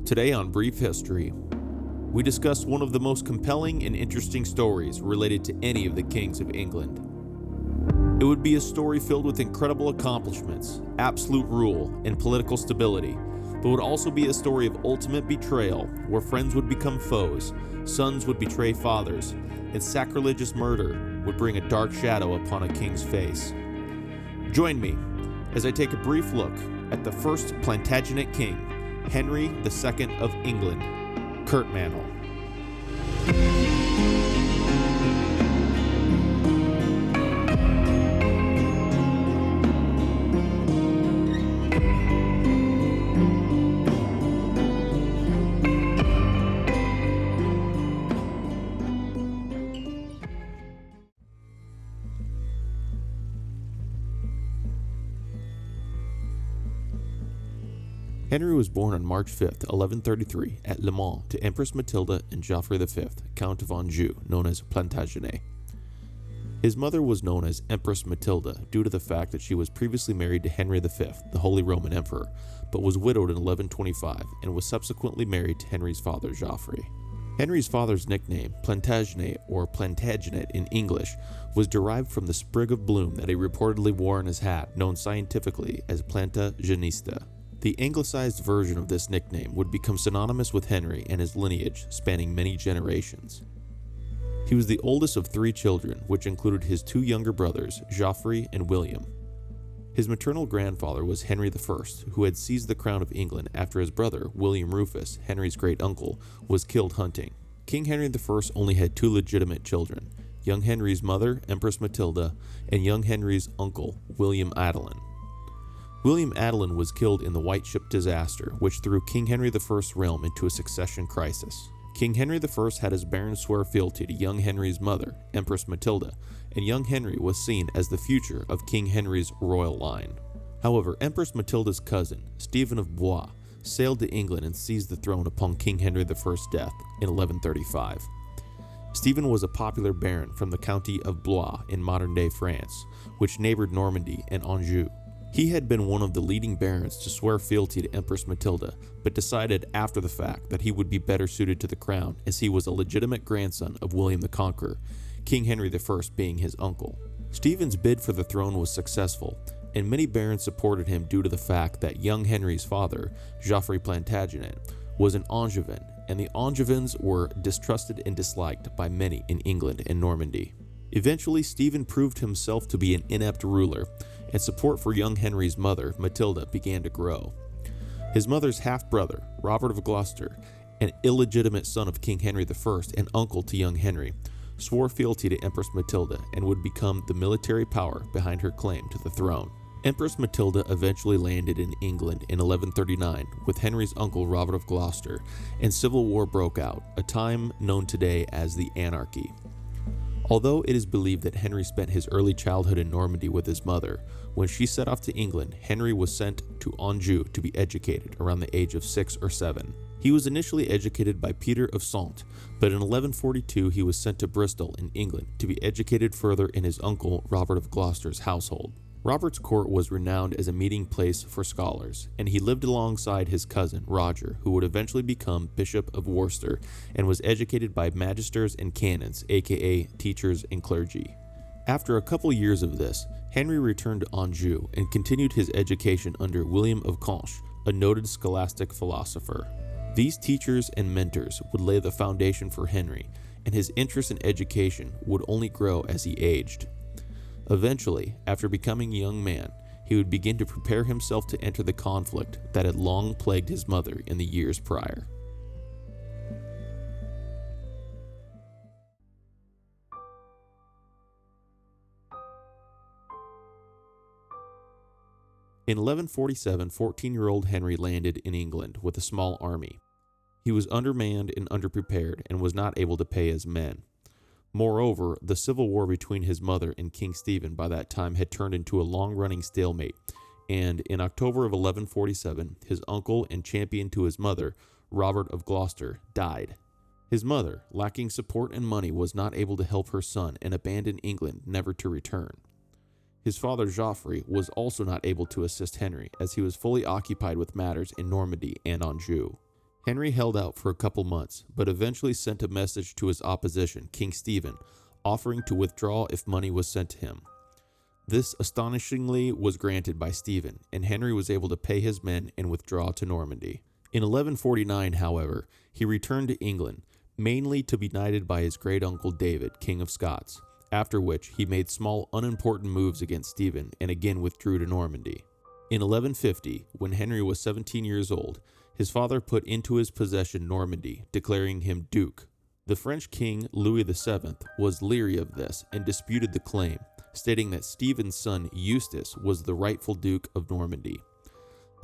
Today on Brief History, we discuss one of the most compelling and interesting stories related to any of the kings of England. It would be a story filled with incredible accomplishments, absolute rule, and political stability, but would also be a story of ultimate betrayal, where friends would become foes, sons would betray fathers, and sacrilegious murder would bring a dark shadow upon a king's face. Join me as I take a brief look at the first Plantagenet king, Henry II of England, Curtmantle. Henry was born on March 5, 1133, at Le Mans to Empress Matilda and Geoffrey V, Count of Anjou, known as Plantagenet. His mother was known as Empress Matilda due to the fact that she was previously married to Henry V, the Holy Roman Emperor, but was widowed in 1125 and was subsequently married to Henry's father, Geoffrey. Henry's father's nickname, Plantagenet or Plantagenet in English, was derived from the sprig of bloom that he reportedly wore in his hat, known scientifically as Planta genista. The anglicized version of this nickname would become synonymous with Henry and his lineage, spanning many generations. He was the oldest of 3 children, which included his 2 younger brothers, Geoffrey and William. His maternal grandfather was Henry I, who had seized the crown of England after his brother, William Rufus, Henry's great-uncle, was killed hunting. King Henry I only had 2 legitimate children, young Henry's mother, Empress Matilda, and young Henry's uncle, William Adelin. William Adelin was killed in the White Ship disaster, which threw King Henry I's realm into a succession crisis. King Henry I had his barons swear fealty to young Henry's mother, Empress Matilda, and young Henry was seen as the future of King Henry's royal line. However, Empress Matilda's cousin, Stephen of Blois, sailed to England and seized the throne upon King Henry I's death in 1135. Stephen was a popular baron from the county of Blois in modern-day France, which neighbored Normandy and Anjou. He had been one of the leading barons to swear fealty to Empress Matilda, but decided after the fact that he would be better suited to the crown as he was a legitimate grandson of William the Conqueror, King Henry I being his uncle. Stephen's bid for the throne was successful, and many barons supported him due to the fact that young Henry's father, Geoffrey Plantagenet, was an Angevin, and the Angevins were distrusted and disliked by many in England and Normandy. Eventually, Stephen proved himself to be an inept ruler, and support for young Henry's mother, Matilda, began to grow. His mother's half-brother, Robert of Gloucester, an illegitimate son of King Henry I and uncle to young Henry, swore fealty to Empress Matilda and would become the military power behind her claim to the throne. Empress Matilda eventually landed in England in 1139 with Henry's uncle Robert of Gloucester, and civil war broke out, a time known today as the Anarchy. Although it is believed that Henry spent his early childhood in Normandy with his mother, when she set off to England, Henry was sent to Anjou to be educated around the age of 6 or 7. He was initially educated by Peter of Saintes, but in 1142 he was sent to Bristol in England to be educated further in his uncle Robert of Gloucester's household. Robert's court was renowned as a meeting place for scholars, and he lived alongside his cousin, Roger, who would eventually become Bishop of Worcester and was educated by magisters and canons, aka teachers and clergy. After a couple years of this, Henry returned to Anjou and continued his education under William of Conches, a noted scholastic philosopher. These teachers and mentors would lay the foundation for Henry, and his interest in education would only grow as he aged. Eventually, after becoming a young man, he would begin to prepare himself to enter the conflict that had long plagued his mother in the years prior. In 1147, 14-year-old Henry landed in England with a small army. He was undermanned and underprepared and was not able to pay his men. Moreover, the civil war between his mother and King Stephen by that time had turned into a long-running stalemate, and in October of 1147, his uncle and champion to his mother, Robert of Gloucester, died. His mother, lacking support and money, was not able to help her son and abandoned England, never to return. His father Geoffrey was also not able to assist Henry, as he was fully occupied with matters in Normandy and Anjou. Henry held out for a couple months, but eventually sent a message to his opposition, King Stephen, offering to withdraw if money was sent to him. This astonishingly was granted by Stephen, and Henry was able to pay his men and withdraw to Normandy. In 1149, however, he returned to England, mainly to be knighted by his great-uncle David, King of Scots, after which he made small unimportant moves against Stephen and again withdrew to Normandy. In 1150, when Henry was 17 years old, his father put into his possession Normandy, declaring him Duke. The French king Louis VII was leery of this and disputed the claim, stating that Stephen's son Eustace was the rightful Duke of Normandy.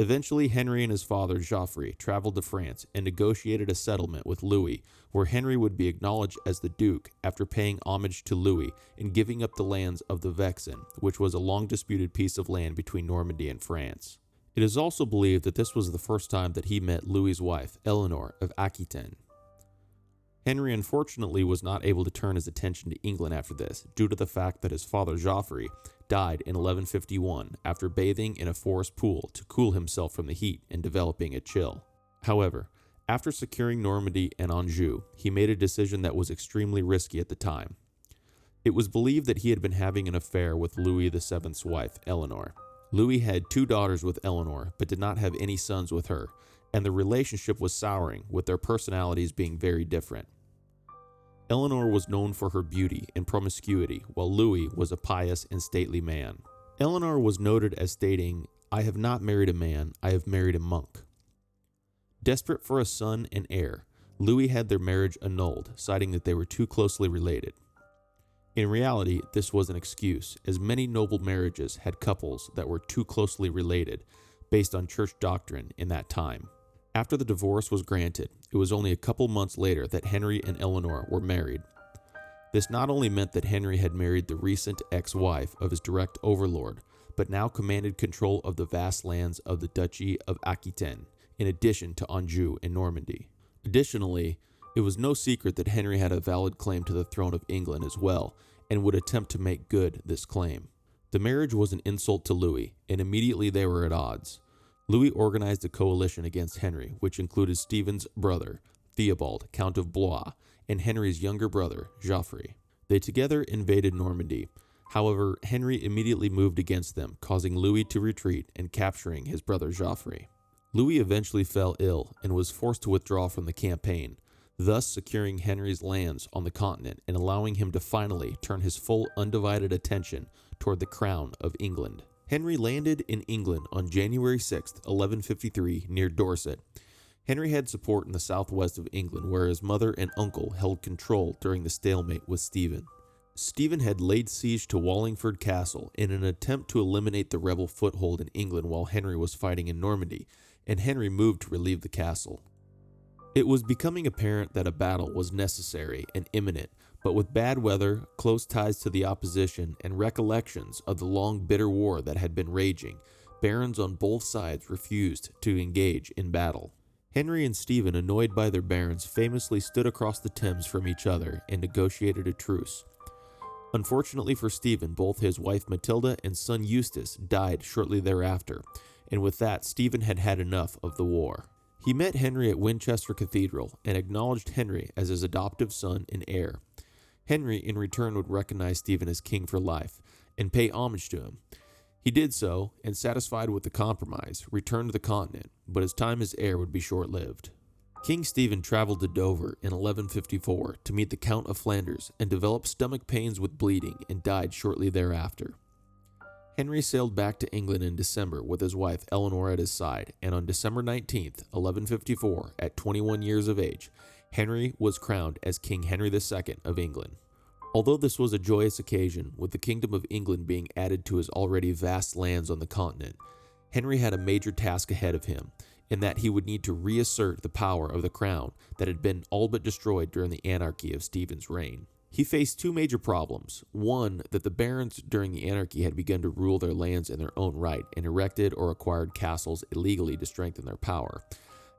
Eventually, Henry and his father Geoffrey traveled to France and negotiated a settlement with Louis, where Henry would be acknowledged as the Duke after paying homage to Louis and giving up the lands of the Vexin, which was a long-disputed piece of land between Normandy and France. It is also believed that this was the first time that he met Louis's wife, Eleanor of Aquitaine. Henry unfortunately was not able to turn his attention to England after this, due to the fact that his father Geoffrey died in 1151 after bathing in a forest pool to cool himself from the heat and developing a chill. However, after securing Normandy and Anjou, he made a decision that was extremely risky at the time. It was believed that he had been having an affair with Louis VII's wife, Eleanor. Louis had 2 daughters with Eleanor, but did not have any sons with her, and the relationship was souring, with their personalities being very different. Eleanor was known for her beauty and promiscuity, while Louis was a pious and stately man. Eleanor was noted as stating, "I have not married a man, I have married a monk." Desperate for a son and heir, Louis had their marriage annulled, citing that they were too closely related. In reality, this was an excuse, as many noble marriages had couples that were too closely related, based on church doctrine in that time. After the divorce was granted, it was only a couple months later that Henry and Eleanor were married. This not only meant that Henry had married the recent ex-wife of his direct overlord, but now commanded control of the vast lands of the Duchy of Aquitaine, in addition to Anjou and Normandy. Additionally, it was no secret that Henry had a valid claim to the throne of England as well, and would attempt to make good this claim. The marriage was an insult to Louis, and immediately they were at odds. Louis organized a coalition against Henry, which included Stephen's brother, Theobald, Count of Blois, and Henry's younger brother, Geoffrey. They together invaded Normandy. However, Henry immediately moved against them, causing Louis to retreat and capturing his brother Geoffrey. Louis eventually fell ill and was forced to withdraw from the campaign, thus securing Henry's lands on the continent and allowing him to finally turn his full undivided attention toward the crown of England. Henry landed in England on January 6, 1153, near Dorset. Henry had support in the southwest of England, where his mother and uncle held control during the stalemate with Stephen. Stephen had laid siege to Wallingford Castle in an attempt to eliminate the rebel foothold in England while Henry was fighting in Normandy, and Henry moved to relieve the castle. It was becoming apparent that a battle was necessary and imminent, but with bad weather, close ties to the opposition, and recollections of the long bitter war that had been raging, barons on both sides refused to engage in battle. Henry and Stephen, annoyed by their barons, famously stood across the Thames from each other and negotiated a truce. Unfortunately for Stephen, both his wife Matilda and son Eustace died shortly thereafter, and with that, Stephen had had enough of the war. He met Henry at Winchester Cathedral and acknowledged Henry as his adoptive son and heir. Henry, in return, would recognize Stephen as king for life and pay homage to him. He did so, and satisfied with the compromise, returned to the continent, but his time as heir would be short-lived. King Stephen traveled to Dover in 1154 to meet the Count of Flanders and developed stomach pains with bleeding and died shortly thereafter. Henry sailed back to England in December with his wife Eleanor at his side, and on December 19, 1154, at 21 years of age, Henry was crowned as King Henry II of England. Although this was a joyous occasion, with the Kingdom of England being added to his already vast lands on the continent, Henry had a major task ahead of him, in that he would need to reassert the power of the crown that had been all but destroyed during the anarchy of Stephen's reign. He faced two major problems. One, that the barons during the anarchy had begun to rule their lands in their own right and erected or acquired castles illegally to strengthen their power.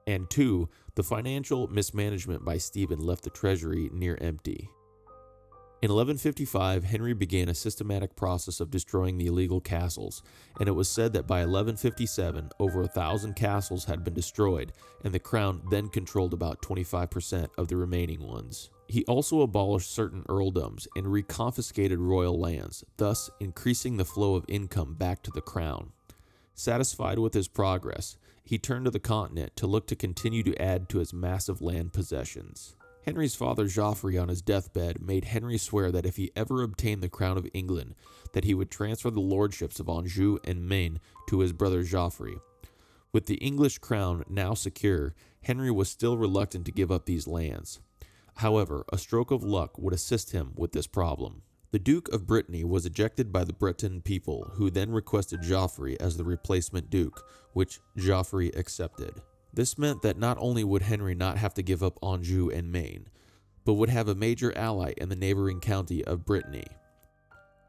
And two, the financial mismanagement by Stephen left the treasury near empty. In 1155, Henry began a systematic process of destroying the illegal castles, and it was said that by 1157, over 1,000 castles had been destroyed, and the crown then controlled about 25% of the remaining ones. He also abolished certain earldoms and reconfiscated royal lands, thus increasing the flow of income back to the crown. Satisfied with his progress, he turned to the continent to look to continue to add to his massive land possessions. Henry's father Geoffrey on his deathbed made Henry swear that if he ever obtained the crown of England, that he would transfer the lordships of Anjou and Maine to his brother Geoffrey. With the English crown now secure, Henry was still reluctant to give up these lands. However, a stroke of luck would assist him with this problem. The Duke of Brittany was ejected by the Breton people, who then requested Geoffrey as the replacement duke, which Geoffrey accepted. This meant that not only would Henry not have to give up Anjou and Maine, but would have a major ally in the neighboring county of Brittany.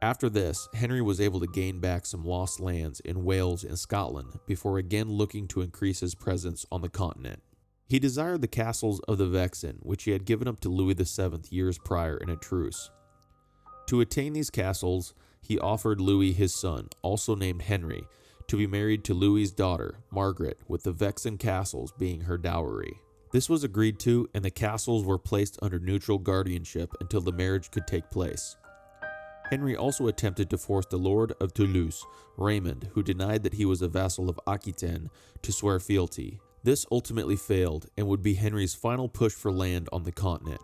After this, Henry was able to gain back some lost lands in Wales and Scotland before again looking to increase his presence on the continent. He desired the castles of the Vexin, which he had given up to Louis VII years prior in a truce. To attain these castles, he offered Louis his son, also named Henry, to be married to Louis's daughter, Margaret, with the Vexin castles being her dowry. This was agreed to, and the castles were placed under neutral guardianship until the marriage could take place. Henry also attempted to force the Lord of Toulouse, Raymond, who denied that he was a vassal of Aquitaine, to swear fealty. This ultimately failed and would be Henry's final push for land on the continent.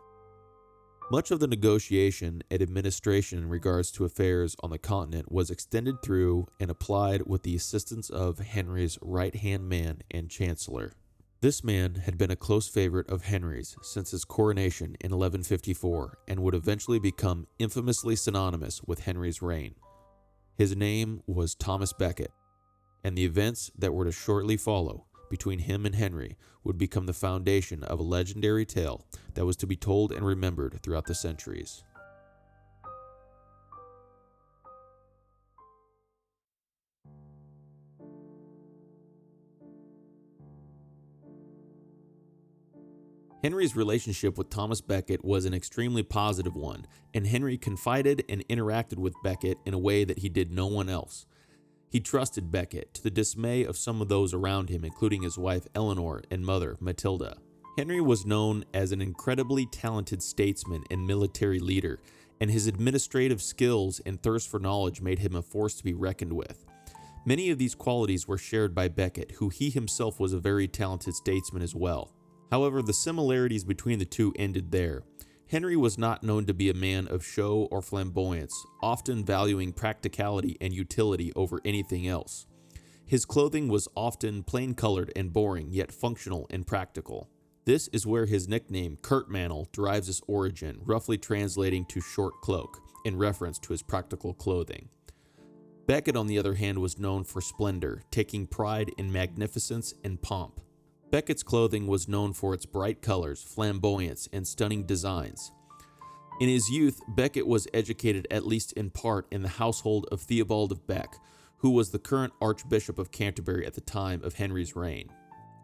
Much of the negotiation and administration in regards to affairs on the continent was extended through and applied with the assistance of Henry's right-hand man and chancellor. This man had been a close favorite of Henry's since his coronation in 1154 and would eventually become infamously synonymous with Henry's reign. His name was Thomas Becket, and the events that were to shortly follow between him and Henry would become the foundation of a legendary tale that was to be told and remembered throughout the centuries. Henry's relationship with Thomas Becket was an extremely positive one, and Henry confided and interacted with Becket in a way that he did no one else. He trusted Becket to the dismay of some of those around him, including his wife Eleanor and mother Matilda. Henry was known as an incredibly talented statesman and military leader, and his administrative skills and thirst for knowledge made him a force to be reckoned with. Many of these qualities were shared by Becket, who he himself was a very talented statesman as well. However, the similarities between the two ended there. Henry was not known to be a man of show or flamboyance, often valuing practicality and utility over anything else. His clothing was often plain-colored and boring, yet functional and practical. This is where his nickname, Curtmantle, derives its origin, roughly translating to short cloak, in reference to his practical clothing. Becket, on the other hand, was known for splendor, taking pride in magnificence and pomp. Becket's clothing was known for its bright colors, flamboyance, and stunning designs. In his youth, Becket was educated at least in part in the household of Theobald of Bec, who was the current Archbishop of Canterbury at the time of Henry's reign.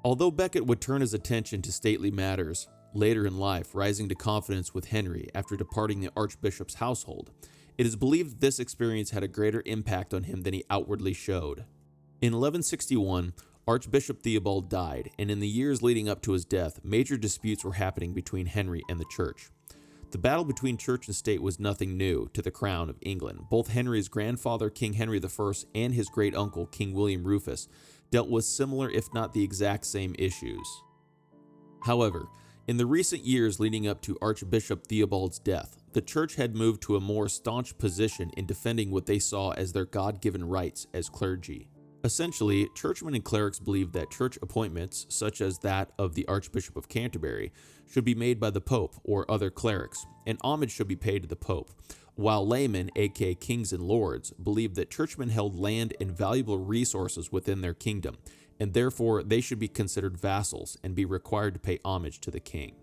Although Becket would turn his attention to stately matters later in life, rising to confidence with Henry after departing the Archbishop's household, it is believed that this experience had a greater impact on him than he outwardly showed. In 1161, Archbishop Theobald died, and in the years leading up to his death, major disputes were happening between Henry and the church. The battle between church and state was nothing new to the crown of England. Both Henry's grandfather, King Henry I, and his great-uncle, King William Rufus, dealt with similar, if not the exact same issues. However, in the recent years leading up to Archbishop Theobald's death, the church had moved to a more staunch position in defending what they saw as their God-given rights as clergy. Essentially, churchmen and clerics believed that church appointments, such as that of the Archbishop of Canterbury, should be made by the Pope or other clerics, and homage should be paid to the Pope, while laymen, aka kings and lords, believed that churchmen held land and valuable resources within their kingdom, and therefore they should be considered vassals and be required to pay homage to the king.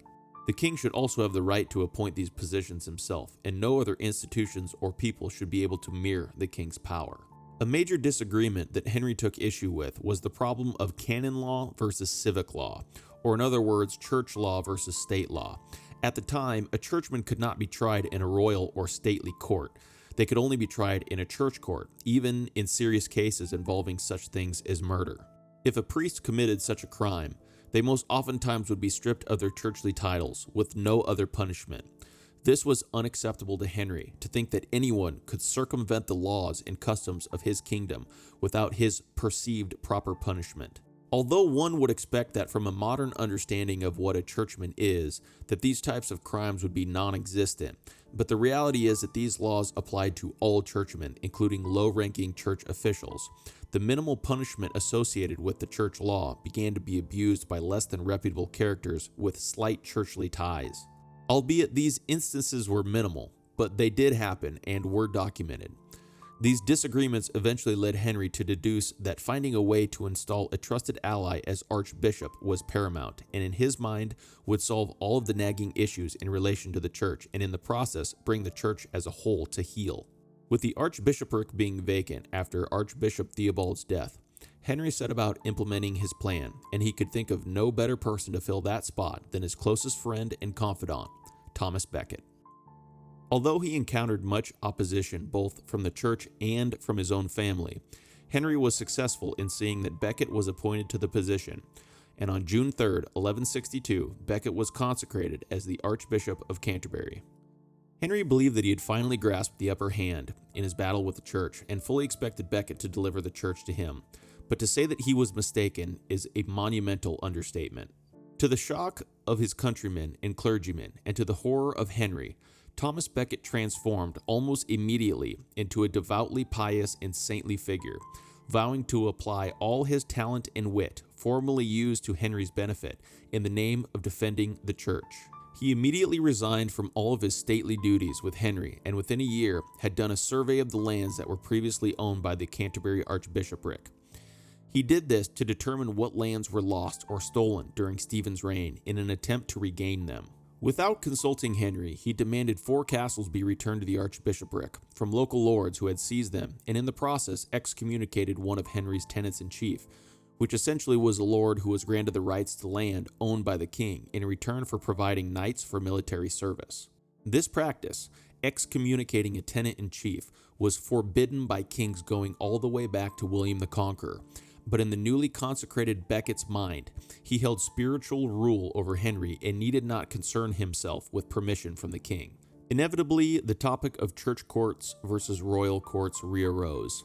The king should also have the right to appoint these positions himself, and no other institutions or people should be able to mirror the king's power. A major disagreement that Henry took issue with was the problem of canon law versus civic law, or in other words, church law versus state law, At the time, a churchman could not be tried in a royal or stately court. They could only be tried in a church court, even in serious cases involving such things as murder. If a priest committed such a crime, they most oftentimes would be stripped of their churchly titles with no other punishment. This was unacceptable to Henry, to think that anyone could circumvent the laws and customs of his kingdom without his perceived proper punishment. Although one would expect that from a modern understanding of what a churchman is, that these types of crimes would be non-existent, but the reality is that these laws applied to all churchmen, including low-ranking church officials. The minimal punishment associated with the church law began to be abused by less than reputable characters with slight churchly ties. Albeit these instances were minimal, but they did happen and were documented. These disagreements eventually led Henry to deduce that finding a way to install a trusted ally as archbishop was paramount, and in his mind would solve all of the nagging issues in relation to the church, and in the process bring the church as a whole to heel. With the archbishopric being vacant after Archbishop Theobald's death, Henry set about implementing his plan, and he could think of no better person to fill that spot than his closest friend and confidant, Thomas Becket. Although he encountered much opposition both from the church and from his own family, Henry was successful in seeing that Becket was appointed to the position, and on June 3, 1162, Becket was consecrated as the Archbishop of Canterbury. Henry believed that he had finally grasped the upper hand in his battle with the church and fully expected Becket to deliver the church to him, but to say that he was mistaken is a monumental understatement. To the shock of his countrymen and clergymen, and to the horror of Henry, Thomas Becket transformed almost immediately into a devoutly pious and saintly figure, vowing to apply all his talent and wit, formerly used to Henry's benefit, in the name of defending the church. He immediately resigned from all of his stately duties with Henry, and within a year had done a survey of the lands that were previously owned by the Canterbury Archbishopric. He did this to determine what lands were lost or stolen during Stephen's reign in an attempt to regain them. Without consulting Henry, he demanded 4 castles be returned to the archbishopric from local lords who had seized them, and in the process excommunicated one of Henry's tenants-in-chief, which essentially was a lord who was granted the rights to land owned by the king in return for providing knights for military service. This practice, excommunicating a tenant-in-chief, was forbidden by kings going all the way back to William the Conqueror, but in the newly consecrated Becket's mind, he held spiritual rule over Henry and needed not concern himself with permission from the king. Inevitably, the topic of church courts versus royal courts rearose.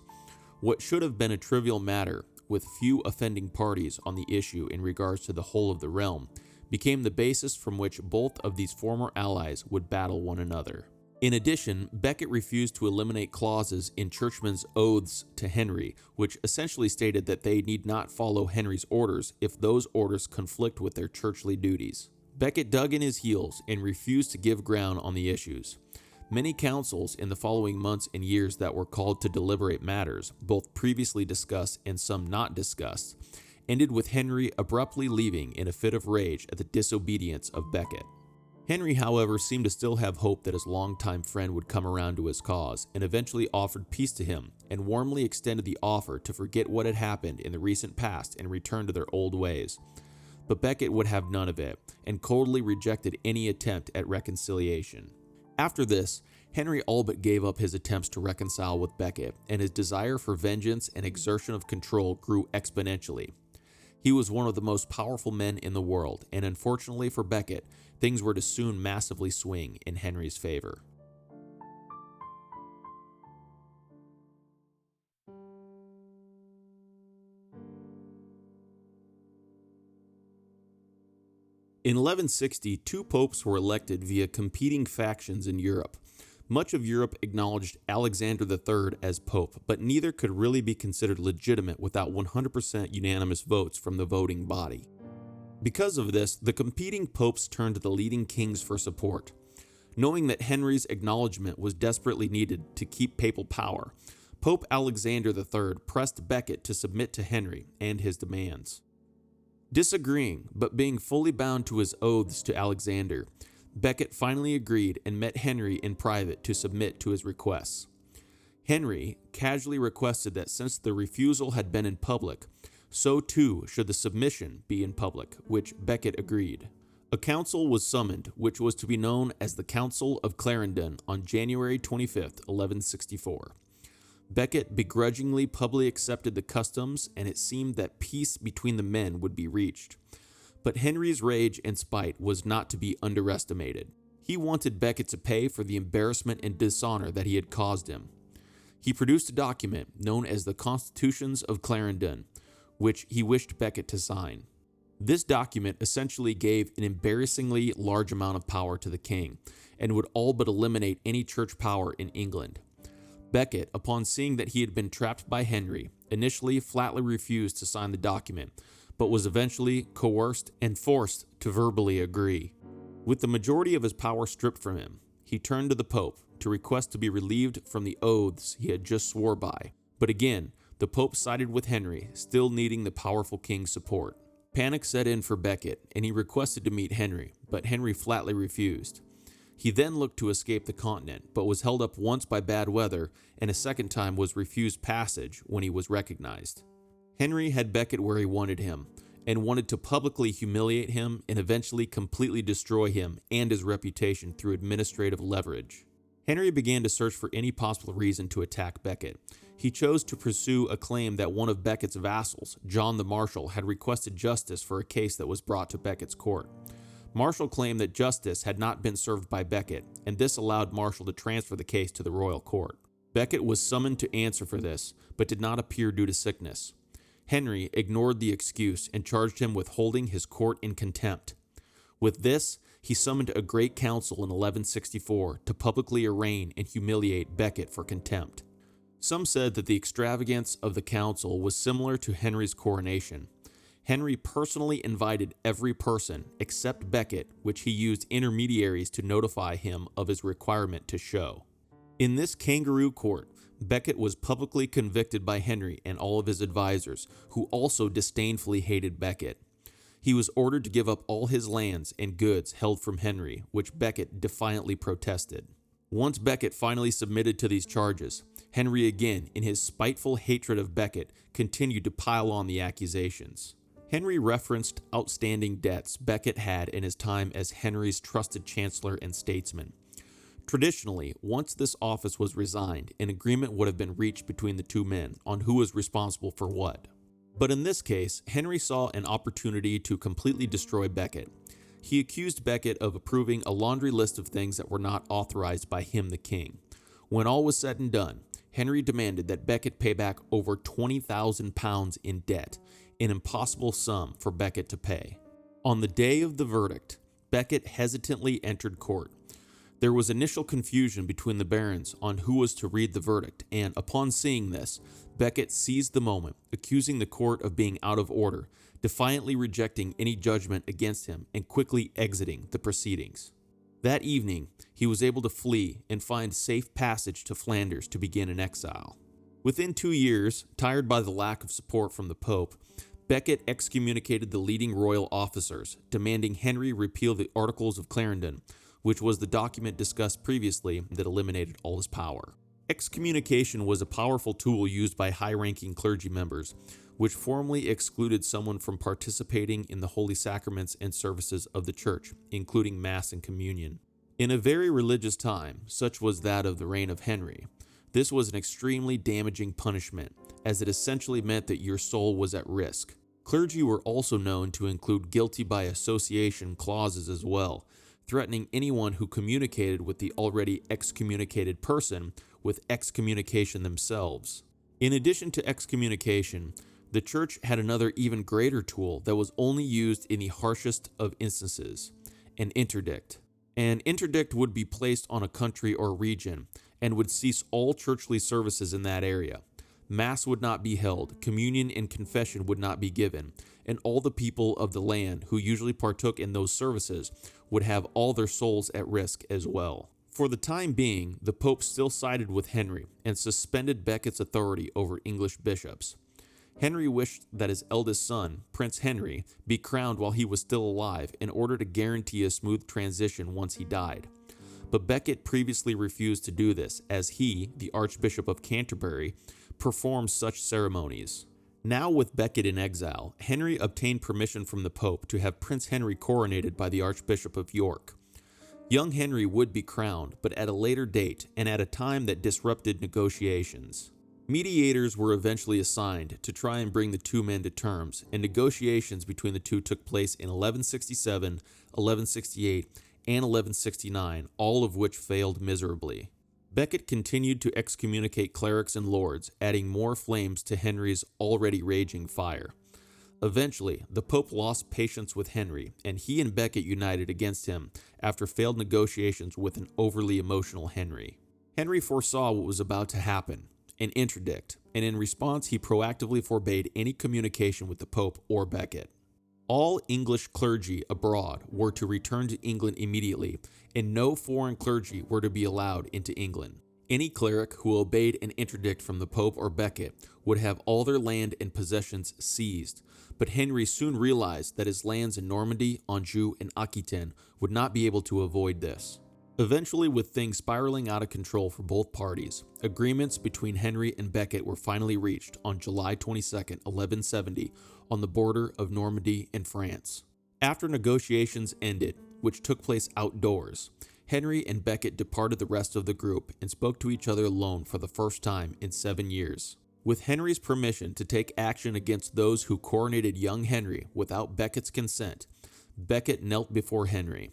What should have been a trivial matter, with few offending parties on the issue in regards to the whole of the realm, became the basis from which both of these former allies would battle one another. In addition, Becket refused to eliminate clauses in churchmen's oaths to Henry, which essentially stated that they need not follow Henry's orders if those orders conflict with their churchly duties. Becket dug in his heels and refused to give ground on the issues. Many councils in the following months and years that were called to deliberate matters, both previously discussed and some not discussed, ended with Henry abruptly leaving in a fit of rage at the disobedience of Becket. Henry, however, seemed to still have hope that his longtime friend would come around to his cause, and eventually offered peace to him, and warmly extended the offer to forget what had happened in the recent past and return to their old ways. But Becket would have none of it, and coldly rejected any attempt at reconciliation. After this, Henry all but gave up his attempts to reconcile with Becket, and his desire for vengeance and exertion of control grew exponentially. He was one of the most powerful men in the world, and unfortunately for Becket, things were to soon massively swing in Henry's favor. In 1160, 2 popes were elected via competing factions in Europe. Much of Europe acknowledged Alexander III as pope, but neither could really be considered legitimate without 100% unanimous votes from the voting body. Because of this, the competing popes turned to the leading kings for support. Knowing that Henry's acknowledgement was desperately needed to keep papal power, Pope Alexander III pressed Becket to submit to Henry and his demands. Disagreeing, but being fully bound to his oaths to Alexander, Becket finally agreed and met Henry in private to submit to his requests. Henry casually requested that since the refusal had been in public, so too should the submission be in public, which Becket agreed. A council was summoned, which was to be known as the Council of Clarendon on January 25th, 1164. Becket begrudgingly publicly accepted the customs, and it seemed that peace between the men would be reached. But Henry's rage and spite was not to be underestimated. He wanted Becket to pay for the embarrassment and dishonor that he had caused him. He produced a document known as the Constitutions of Clarendon, which he wished Becket to sign. This document essentially gave an embarrassingly large amount of power to the king, and would all but eliminate any church power in England. Becket, upon seeing that he had been trapped by Henry, initially flatly refused to sign the document, but was eventually coerced and forced to verbally agree. With the majority of his power stripped from him, he turned to the Pope to request to be relieved from the oaths he had just swore by. But again, the Pope sided with Henry, still needing the powerful king's support. Panic set in for Becket, and he requested to meet Henry, but Henry flatly refused. He then looked to escape the continent, but was held up once by bad weather, and a second time was refused passage when he was recognized. Henry had Becket where he wanted him, and wanted to publicly humiliate him and eventually completely destroy him and his reputation through administrative leverage. Henry began to search for any possible reason to attack Becket. He chose to pursue a claim that one of Becket's vassals, John the Marshal, had requested justice for a case that was brought to Becket's court. Marshal claimed that justice had not been served by Becket, and this allowed Marshal to transfer the case to the royal court. Becket was summoned to answer for this, but did not appear due to sickness. Henry ignored the excuse and charged him with holding his court in contempt. With this, he summoned a great council in 1164 to publicly arraign and humiliate Becket for contempt. Some said that the extravagance of the council was similar to Henry's coronation. Henry personally invited every person except Becket, which he used intermediaries to notify him of his requirement to show. In this kangaroo court, Becket was publicly convicted by Henry and all of his advisors, who also disdainfully hated Becket. He was ordered to give up all his lands and goods held from Henry, which Becket defiantly protested. Once Becket finally submitted to these charges, Henry again, in his spiteful hatred of Becket, continued to pile on the accusations. Henry referenced outstanding debts Becket had in his time as Henry's trusted chancellor and statesman. Traditionally, once this office was resigned, an agreement would have been reached between the two men on who was responsible for what. But in this case, Henry saw an opportunity to completely destroy Becket. He accused Becket of approving a laundry list of things that were not authorized by him, the king. When all was said and done, Henry demanded that Becket pay back over £20,000 in debt, an impossible sum for Becket to pay. On the day of the verdict, Becket hesitantly entered court. There was initial confusion between the barons on who was to read the verdict, and upon seeing this, Becket seized the moment, accusing the court of being out of order, defiantly rejecting any judgment against him and quickly exiting the proceedings. That evening, he was able to flee and find safe passage to Flanders to begin an exile. Within 2 years, tired by the lack of support from the Pope, Becket excommunicated the leading royal officers, demanding Henry repeal the Articles of Clarendon, which was the document discussed previously that eliminated all his power. Excommunication was a powerful tool used by high-ranking clergy members, which formally excluded someone from participating in the holy sacraments and services of the church, including Mass and Communion. In a very religious time, such was that of the reign of Henry, this was an extremely damaging punishment, as it essentially meant that your soul was at risk. Clergy were also known to include guilty by association clauses as well, threatening anyone who communicated with the already excommunicated person with excommunication themselves. In addition to excommunication, the church had another even greater tool that was only used in the harshest of instances, an interdict. An interdict would be placed on a country or region and would cease all churchly services in that area. Mass would not be held, communion and confession would not be given, and all the people of the land who usually partook in those services would have all their souls at risk as well. For the time being, the Pope still sided with Henry and suspended Becket's authority over English bishops. Henry wished that his eldest son, Prince Henry, be crowned while he was still alive in order to guarantee a smooth transition once he died. But Becket previously refused to do this, as he, the Archbishop of Canterbury, performed such ceremonies. Now with Becket in exile, Henry obtained permission from the Pope to have Prince Henry coronated by the Archbishop of York. Young Henry would be crowned, but at a later date and at a time that disrupted negotiations. Mediators were eventually assigned to try and bring the two men to terms, and negotiations between the two took place in 1167, 1168, and 1169, all of which failed miserably. Becket continued to excommunicate clerics and lords, adding more flames to Henry's already raging fire. Eventually, the Pope lost patience with Henry, and he and Becket united against him after failed negotiations with an overly emotional Henry. Henry foresaw what was about to happen, an interdict, and in response he proactively forbade any communication with the Pope or Becket. All English clergy abroad were to return to England immediately, and no foreign clergy were to be allowed into England. Any cleric who obeyed an interdict from the Pope or Becket would have all their land and possessions seized, but Henry soon realized that his lands in Normandy, Anjou, and Aquitaine would not be able to avoid this. Eventually, with things spiraling out of control for both parties, agreements between Henry and Becket were finally reached on July 22, 1170, on the border of Normandy and France. After negotiations ended, which took place outdoors, Henry and Becket departed the rest of the group and spoke to each other alone for the first time in 7 years. With Henry's permission to take action against those who coronated young Henry without Becket's consent, Becket knelt before Henry.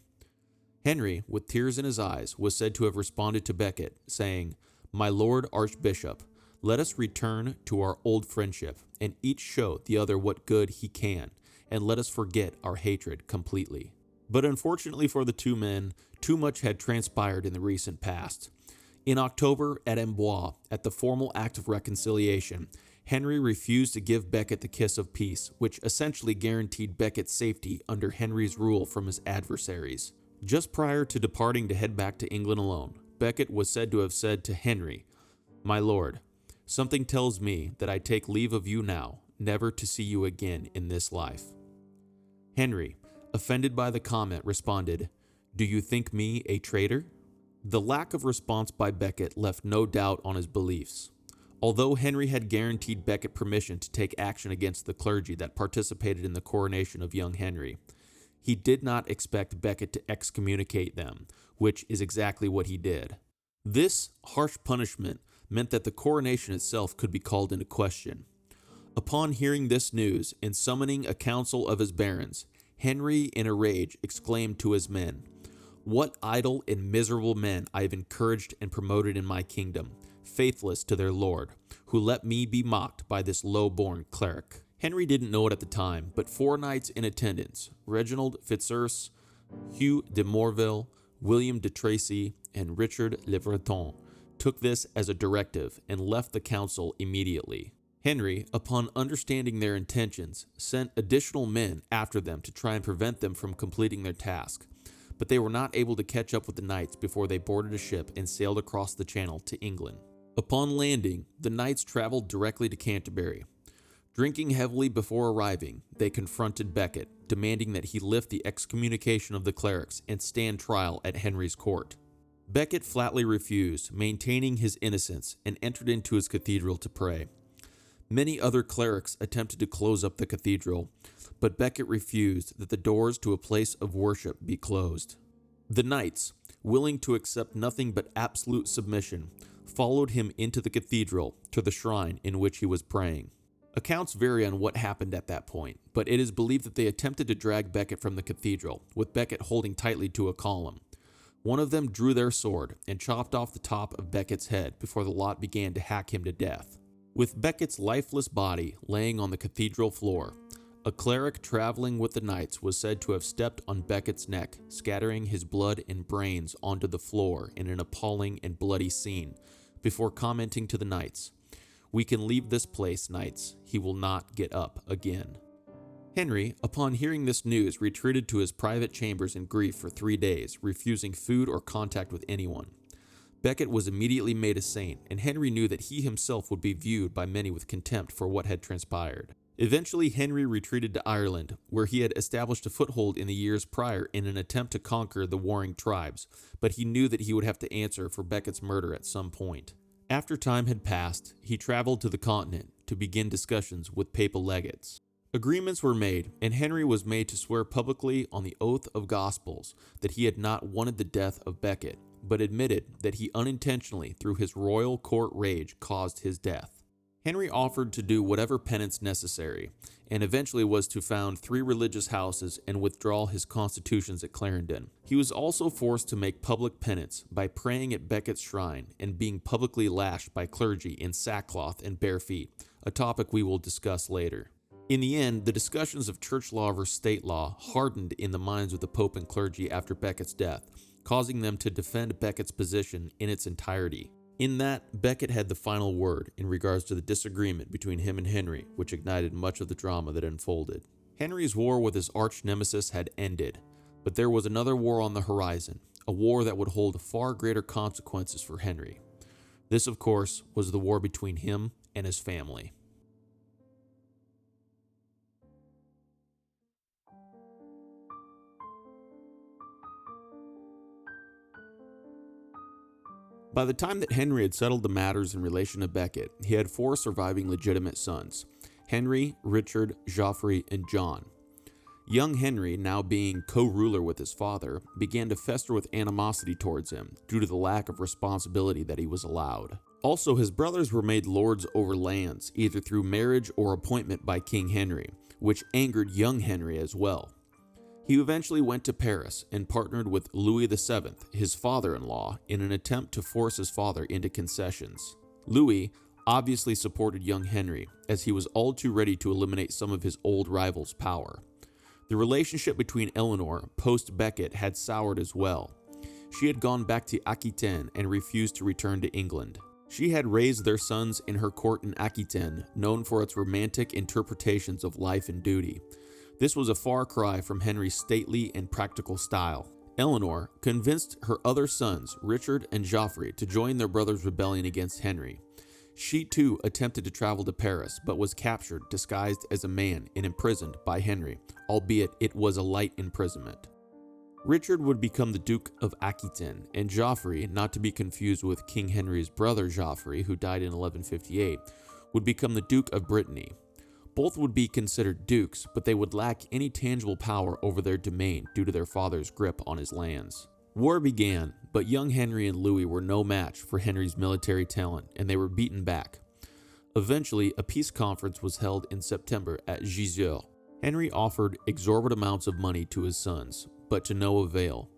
Henry, with tears in his eyes, was said to have responded to Becket, saying, "My Lord Archbishop, let us return to our old friendship, and each show the other what good he can, and let us forget our hatred completely." But unfortunately for the two men, too much had transpired in the recent past. In October at Amboise, at the formal act of reconciliation, Henry refused to give Becket the kiss of peace, which essentially guaranteed Becket's safety under Henry's rule from his adversaries. Just prior to departing to head back to England alone, Becket was said to have said to Henry, "My lord, something tells me that I take leave of you now, never to see you again in this life." Henry, offended by the comment, responded, "Do you think me a traitor?" The lack of response by Becket left no doubt on his beliefs. Although Henry had guaranteed Becket permission to take action against the clergy that participated in the coronation of young Henry, he did not expect Becket to excommunicate them, which is exactly what he did. This harsh punishment meant that the coronation itself could be called into question. Upon hearing this news and summoning a council of his barons, Henry, in a rage, exclaimed to his men, "What idle and miserable men I have encouraged and promoted in my kingdom, faithless to their lord, who let me be mocked by this low-born cleric." Henry didn't know it at the time, but 4 knights in attendance, Reginald Fitzurse, Hugh de Morville, William de Tracy, and Richard Le Breton, took this as a directive and left the council immediately. Henry, upon understanding their intentions, sent additional men after them to try and prevent them from completing their task, but they were not able to catch up with the knights before they boarded a ship and sailed across the channel to England. Upon landing, the knights traveled directly to Canterbury. Drinking heavily before arriving, they confronted Becket, demanding that he lift the excommunication of the clerics and stand trial at Henry's court. Becket flatly refused, maintaining his innocence, and entered into his cathedral to pray. Many other clerics attempted to close up the cathedral, but Becket refused that the doors to a place of worship be closed. The knights, willing to accept nothing but absolute submission, followed him into the cathedral to the shrine in which he was praying. Accounts vary on what happened at that point, but it is believed that they attempted to drag Becket from the cathedral, with Becket holding tightly to a column. One of them drew their sword and chopped off the top of Becket's head before the lot began to hack him to death. With Becket's lifeless body laying on the cathedral floor, a cleric traveling with the knights was said to have stepped on Becket's neck, scattering his blood and brains onto the floor in an appalling and bloody scene, before commenting to the knights, "We can leave this place, knights. He will not get up again." Henry, upon hearing this news, retreated to his private chambers in grief for 3 days, refusing food or contact with anyone. Becket was immediately made a saint, and Henry knew that he himself would be viewed by many with contempt for what had transpired. Eventually, Henry retreated to Ireland, where he had established a foothold in the years prior in an attempt to conquer the warring tribes, but he knew that he would have to answer for Becket's murder at some point. After time had passed, he traveled to the continent, to begin discussions with papal legates. Agreements were made, and Henry was made to swear publicly on the oath of Gospels that he had not wanted the death of Becket, but admitted that he unintentionally, through his royal court rage, caused his death. Henry offered to do whatever penance necessary, and eventually was to found 3 religious houses and withdraw his constitutions at Clarendon. He was also forced to make public penance by praying at Becket's shrine and being publicly lashed by clergy in sackcloth and bare feet, a topic we will discuss later. In the end, the discussions of church law versus state law hardened in the minds of the Pope and clergy after Becket's death, causing them to defend Becket's position in its entirety. In that, Becket had the final word in regards to the disagreement between him and Henry, which ignited much of the drama that unfolded. Henry's war with his arch-nemesis had ended, but there was another war on the horizon, a war that would hold far greater consequences for Henry. This, of course, was the war between him and his family. By the time that Henry had settled the matters in relation to Becket, he had 4 surviving legitimate sons: Henry, Richard, Geoffrey, and John. Young Henry, now being co-ruler with his father, began to fester with animosity towards him due to the lack of responsibility that he was allowed. Also, his brothers were made lords over lands, either through marriage or appointment by King Henry, which angered young Henry as well. He eventually went to Paris and partnered with Louis VII, his father-in-law, in an attempt to force his father into concessions. Louis obviously supported young Henry, as he was all too ready to eliminate some of his old rivals' power. The relationship between Eleanor, post-Becket, had soured as well. She had gone back to Aquitaine and refused to return to England. She had raised their sons in her court in Aquitaine, known for its romantic interpretations of life and duty. This was a far cry from Henry's stately and practical style. Eleanor convinced her other sons, Richard and Geoffrey, to join their brother's rebellion against Henry. She too attempted to travel to Paris, but was captured, disguised as a man, and imprisoned by Henry, albeit it was a light imprisonment. Richard would become the Duke of Aquitaine, and Geoffrey, not to be confused with King Henry's brother Geoffrey, who died in 1158, would become the Duke of Brittany. Both would be considered dukes, but they would lack any tangible power over their domain due to their father's grip on his lands. War began, but young Henry and Louis were no match for Henry's military talent, and they were beaten back. Eventually, a peace conference was held in September at Gisors. Henry offered exorbitant amounts of money to his sons, but to no avail.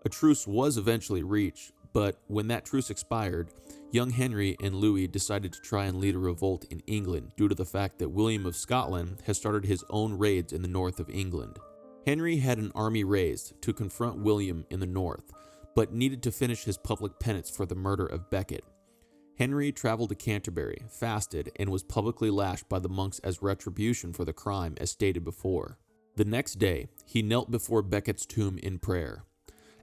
A truce was eventually reached, but when that truce expired, young Henry and Louis decided to try and lead a revolt in England due to the fact that William of Scotland had started his own raids in the north of England. Henry had an army raised to confront William in the north, but needed to finish his public penance for the murder of Becket. Henry traveled to Canterbury, fasted, and was publicly lashed by the monks as retribution for the crime, as stated before. The next day, he knelt before Becket's tomb in prayer.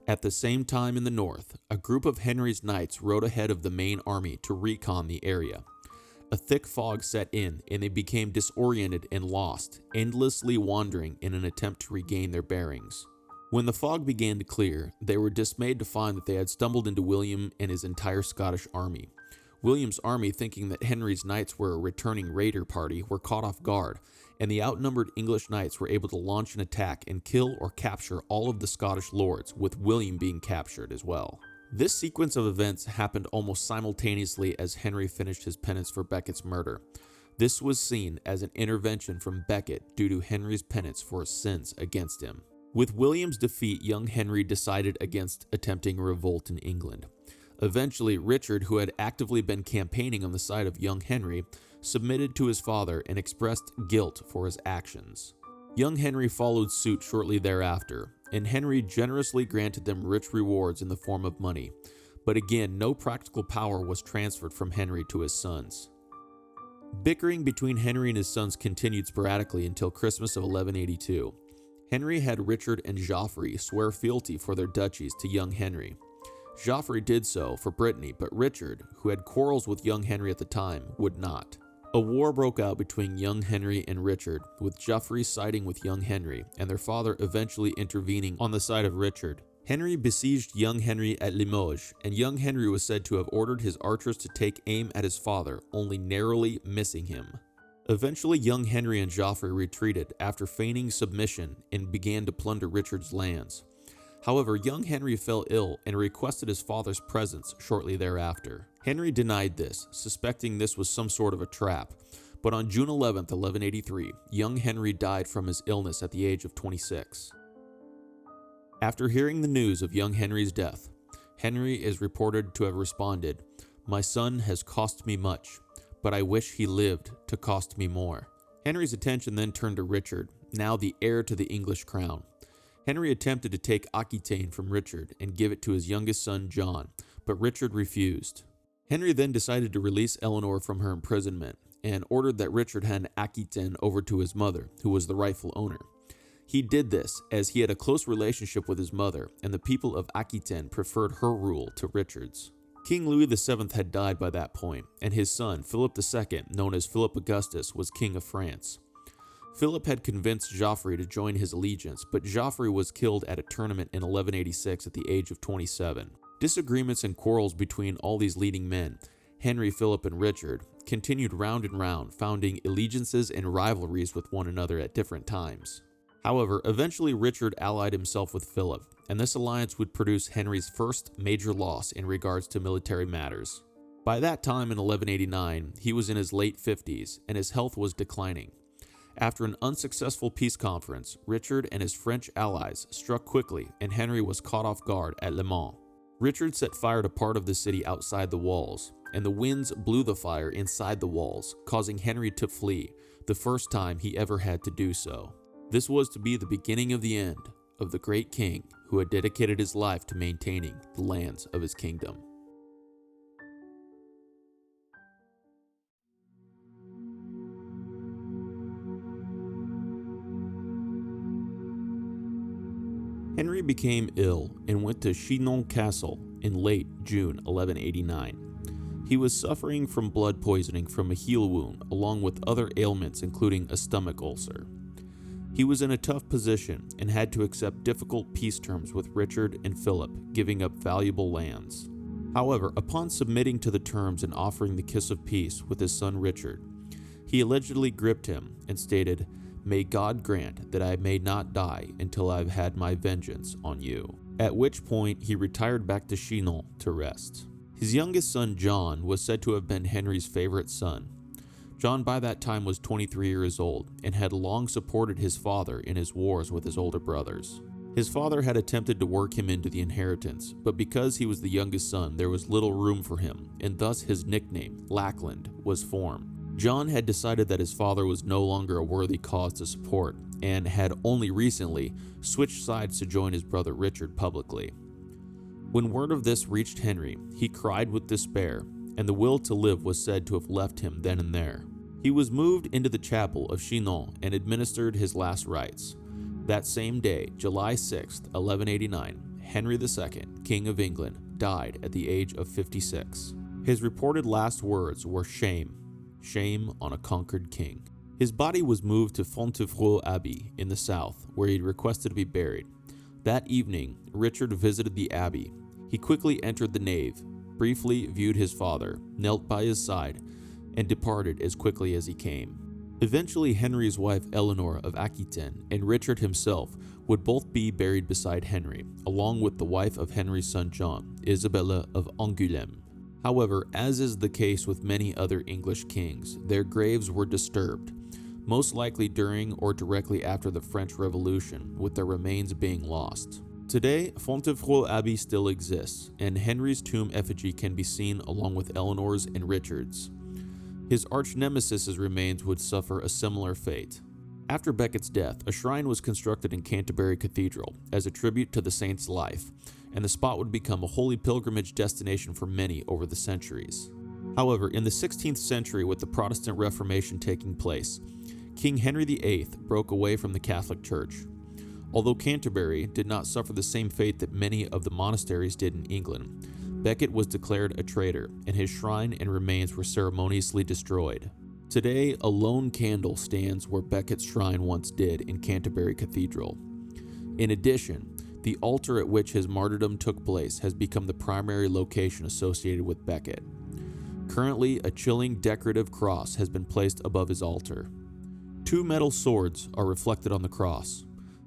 At the same time in the north, a group of Henry's knights rode ahead of the main army to recon the area. A thick fog set in, and they became disoriented and lost, endlessly wandering in an attempt to regain their bearings. When the fog began to clear, they were dismayed to find that they had stumbled into William and his entire Scottish army. William's army, thinking that Henry's knights were a returning raider party, were caught off guard, and the outnumbered English knights were able to launch an attack and kill or capture all of the Scottish lords, with William being captured as well. This sequence of events happened almost simultaneously as Henry finished his penance for Becket's murder. This was seen as an intervention from Becket due to Henry's penance for his sins against him. With William's defeat, young Henry decided against attempting a revolt in England. Eventually, Richard, who had actively been campaigning on the side of young Henry, submitted to his father and expressed guilt for his actions. Young Henry followed suit shortly thereafter, and Henry generously granted them rich rewards in the form of money. But again, no practical power was transferred from Henry to his sons. Bickering between Henry and his sons continued sporadically until Christmas of 1182. Henry had Richard and Geoffrey swear fealty for their duchies to young Henry. Geoffrey did so for Brittany, but Richard, who had quarrels with young Henry at the time, would not. A war broke out between young Henry and Richard, with Geoffrey siding with young Henry, and their father eventually intervening on the side of Richard. Henry besieged young Henry at Limoges, and young Henry was said to have ordered his archers to take aim at his father, only narrowly missing him. Eventually, young Henry and Joffrey retreated after feigning submission and began to plunder Richard's lands. However, young Henry fell ill and requested his father's presence shortly thereafter. Henry denied this, suspecting this was some sort of a trap, but on June 11, 1183, young Henry died from his illness at the age of 26. After hearing the news of young Henry's death, Henry is reported to have responded, "My son has cost me much, but I wish he lived to cost me more." Henry's attention then turned to Richard, now the heir to the English crown. Henry attempted to take Aquitaine from Richard and give it to his youngest son John, but Richard refused. Henry then decided to release Eleanor from her imprisonment and ordered that Richard hand Aquitaine over to his mother, who was the rightful owner. He did this as he had a close relationship with his mother, and the people of Aquitaine preferred her rule to Richard's. King Louis VII had died by that point, and his son, Philip II, known as Philip Augustus, was king of France. Philip had convinced Joffrey to join his allegiance, but Joffrey was killed at a tournament in 1186 at the age of 27. Disagreements and quarrels between all these leading men, Henry, Philip, and Richard, continued round and round, founding allegiances and rivalries with one another at different times. However, eventually Richard allied himself with Philip, and this alliance would produce Henry's first major loss in regards to military matters. By that time in 1189, he was in his late 50s, and his health was declining. After an unsuccessful peace conference, Richard and his French allies struck quickly, and Henry was caught off guard at Le Mans. Richard set fire to part of the city outside the walls, and the winds blew the fire inside the walls, causing Henry to flee, the first time he ever had to do so. This was to be the beginning of the end of the great king who had dedicated his life to maintaining the lands of his kingdom. Henry became ill and went to Chinon Castle in late June 1189. He was suffering from blood poisoning from a heel wound, along with other ailments including a stomach ulcer. He was in a tough position and had to accept difficult peace terms with Richard and Philip, giving up valuable lands. However, upon submitting to the terms and offering the kiss of peace with his son Richard, he allegedly gripped him and stated, "May God grant that I may not die until I've had my vengeance on you," at which point he retired back to Chinon to rest. His youngest son John was said to have been Henry's favorite son. John by that time was 23 years old and had long supported his father in his wars with his older brothers. His father had attempted to work him into the inheritance, but because he was the youngest son, there was little room for him, and thus his nickname, Lackland, was formed. John had decided that his father was no longer a worthy cause to support, and had only recently switched sides to join his brother Richard publicly. When word of this reached Henry, he cried with despair, and the will to live was said to have left him then and there. He was moved into the chapel of Chinon and administered his last rites. That same day, July 6, 1189, Henry II, King of England, died at the age of 56. His reported last words were "Shame, shame on a conquered king." His body was moved to Fontevraud Abbey in the south, where he requested to be buried. That evening, Richard visited the abbey. He quickly entered the nave, briefly viewed his father, knelt by his side, and departed as quickly as he came. Eventually, Henry's wife Eleanor of Aquitaine and Richard himself would both be buried beside Henry, along with the wife of Henry's son John, Isabella of Angoulême. However, as is the case with many other English kings, their graves were disturbed, most likely during or directly after the French Revolution, with their remains being lost. Today, Fontevraud Abbey still exists, and Henry's tomb effigy can be seen along with Eleanor's and Richard's. His arch-nemesis's remains would suffer a similar fate. After Becket's death, a shrine was constructed in Canterbury Cathedral as a tribute to the saint's life, and the spot would become a holy pilgrimage destination for many over the centuries. However, in the 16th century, with the Protestant Reformation taking place, King Henry VIII broke away from the Catholic Church. Although Canterbury did not suffer the same fate that many of the monasteries did in England, Becket was declared a traitor, and his shrine and remains were ceremoniously destroyed. Today, a lone candle stands where Becket's shrine once did in Canterbury Cathedral. In addition, the altar at which his martyrdom took place has become the primary location associated with Becket. Currently, a chilling decorative cross has been placed above his altar. 2 metal swords are reflected on the cross,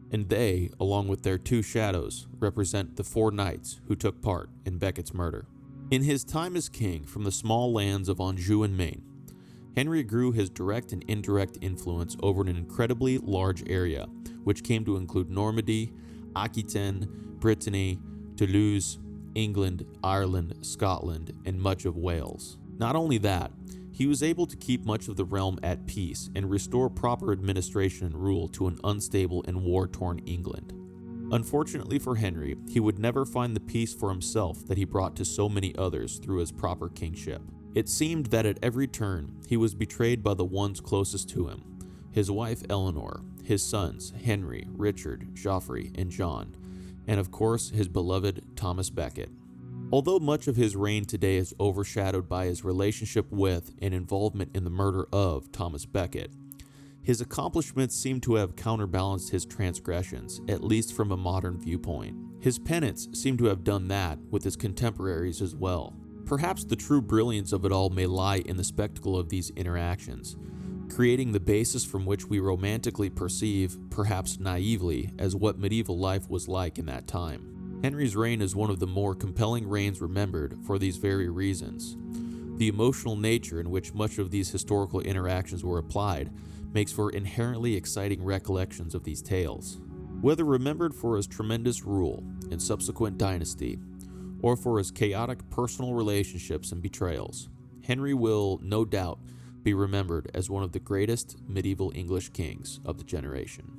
and they, along with their 2 shadows, represent the 4 knights who took part in Becket's murder. In his time as king from the small lands of Anjou and Maine, Henry grew his direct and indirect influence over an incredibly large area, which came to include Normandy, Aquitaine, Brittany, Toulouse, England, Ireland, Scotland, and much of Wales. Not only that, he was able to keep much of the realm at peace and restore proper administration and rule to an unstable and war-torn England. Unfortunately for Henry, he would never find the peace for himself that he brought to so many others through his proper kingship. It seemed that at every turn, he was betrayed by the ones closest to him, his wife Eleanor, his sons Henry, Richard, Geoffrey, and John, and of course his beloved Thomas Becket. Although much of his reign today is overshadowed by his relationship with and involvement in the murder of Thomas Becket, his accomplishments seem to have counterbalanced his transgressions, at least from a modern viewpoint. His penance seem to have done that with his contemporaries as well. Perhaps the true brilliance of it all may lie in the spectacle of these interactions, creating the basis from which we romantically perceive, perhaps naively, as what medieval life was like in that time. Henry's reign is one of the more compelling reigns remembered for these very reasons. The emotional nature in which much of these historical interactions were applied makes for inherently exciting recollections of these tales. Whether remembered for his tremendous rule and subsequent dynasty, or for his chaotic personal relationships and betrayals, Henry will, no doubt, be remembered as one of the greatest medieval English kings of the generation.